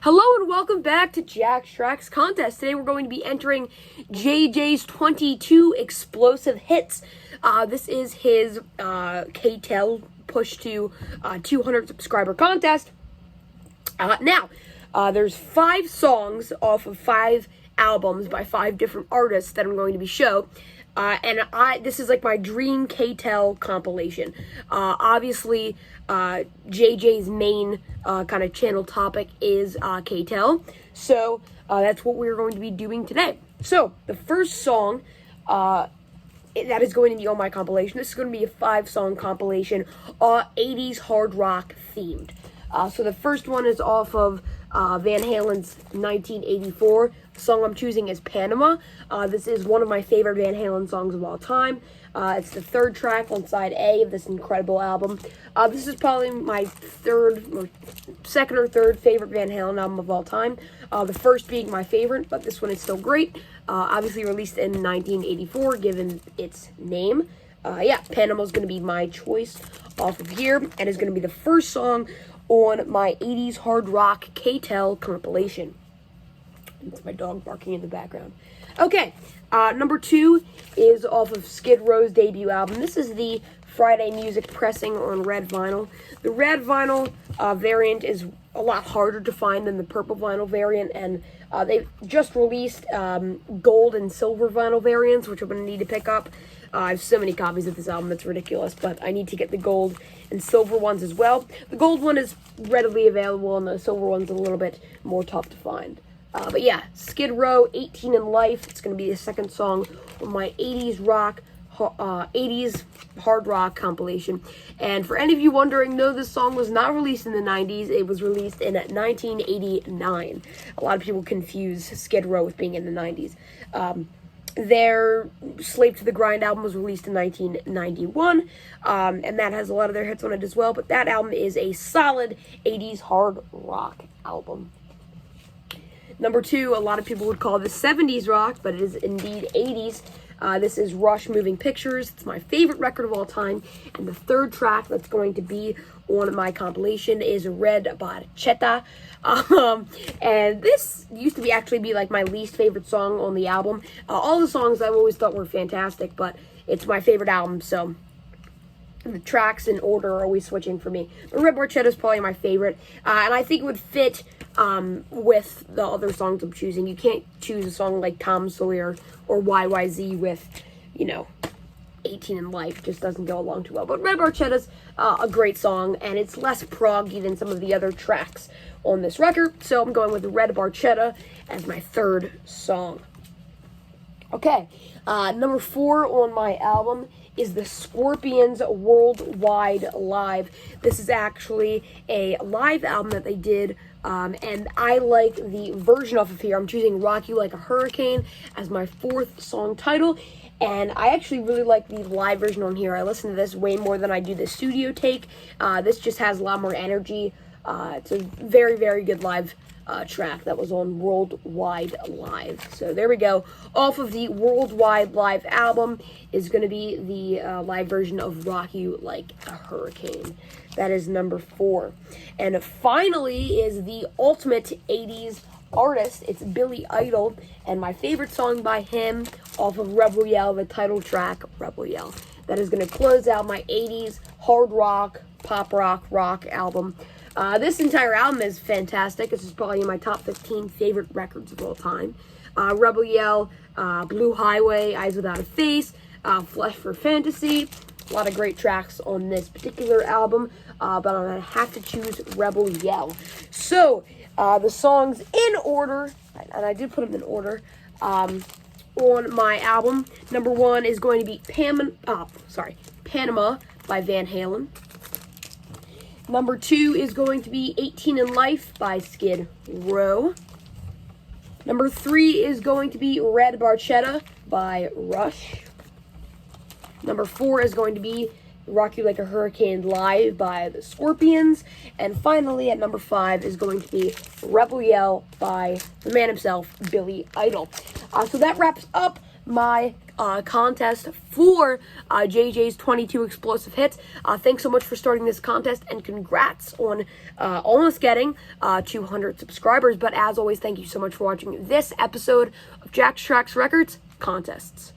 Hello and welcome back to Jack's Tracks Contest. Today we're going to be entering JJ's 22 explosive hits. This is his KTEL push to 200 subscriber contest. There's 5 songs off of 5 albums by 5 different artists that I'm going to be show. This is like my dream KTEL compilation. Obviously, JJ's main kind of channel topic is KTEL. So that's what we're going to be doing today. So the first song that is going to be on my compilation. This is going to be a 5-song compilation, 80s hard rock themed. So the first one is off of Van Halen's 1984. The song I'm choosing is Panama. This is one of my favorite Van Halen songs of all time. It's the 3rd track on side A of this incredible album. This is probably my second or third favorite Van Halen album of all time. The first being my favorite, but this one is still great. Obviously released in 1984, given its name. Panama is going to be my choice off of here, and is going to be the first song on my 80s hard rock KTEL compilation. It's my dog barking in the background. Okay, number 2 is off of Skid Row's debut album. This is the Friday Music pressing on red vinyl. The red vinyl variant is a lot harder to find than the purple vinyl variant, and they've just released gold and silver vinyl variants, which I'm going to need to pick up. I have so many copies of this album, it's ridiculous, but I need to get the gold and silver ones as well. The gold one is readily available, and the silver one's a little bit more tough to find. But yeah, Skid Row, 18 in Life. It's going to be the second song on my 80s hard rock compilation. And for any of you wondering, no, this song was not released in the 90s. It was released in 1989. A lot of people confuse Skid Row with being in the 90s. Their Slave to the Grind album was released in 1991, and that has a lot of their hits on it as well. But that album is a solid 80s hard rock album. Number 2, a lot of people would call this 70s rock, but it is indeed 80s. This is Rush Moving Pictures. It's my favorite record of all time. And the 3rd track that's going to be on my compilation is Red Barchetta. And this used to actually be like my least favorite song on the album. All the songs I've always thought were fantastic, but it's my favorite album, so the tracks in order are always switching for me. But Red Barchetta is probably my favorite, and I think it would fit with the other songs I'm choosing. You can't choose a song like Tom Sawyer or YYZ with, 18 in Life. It just doesn't go along too well. But Red Barchetta's a great song, and it's less proggy than some of the other tracks on this record. So I'm going with Red Barchetta as my 3rd song. Okay, number 4 on my album is the Scorpions Worldwide Live. This is actually a live album that they did, and I like the version off of here. I'm choosing Rock You Like a Hurricane as my 4th song title, and I actually really like the live version on here. I listen to this way more than I do the studio take. This just has a lot more energy. It's a very, very good live track that was on Worldwide Live. So there we go. Off of the Worldwide Live album is going to be the live version of Rock You Like a Hurricane. That is number 4. And finally is the ultimate 80s artist. It's Billy Idol, and my favorite song by him off of Rebel Yell, the title track, Rebel Yell. That is going to close out my 80s hard rock, pop rock album. This entire album is fantastic. This is probably my top 15 favorite records of all time. Rebel Yell, Blue Highway, Eyes Without a Face, Flesh for Fantasy. A lot of great tracks on this particular album, but I'm going to have to choose Rebel Yell. So, the songs in order, and I did put them in order, on my album. Number 1 is going to be Panama by Van Halen. Number 2 is going to be 18 in Life by Skid Row. Number 3 is going to be Red Barchetta by Rush. Number 4 is going to be Rock You Like a Hurricane Live by the Scorpions. And finally, at number 5 is going to be Rebel Yell by the man himself, Billy Idol. So that wraps up my contest for JJ's 22 explosive hits. Thanks so much for starting this contest, and congrats on almost getting 200 subscribers. But as always, thank you so much for watching this episode of Jack's Tracks Records Contests.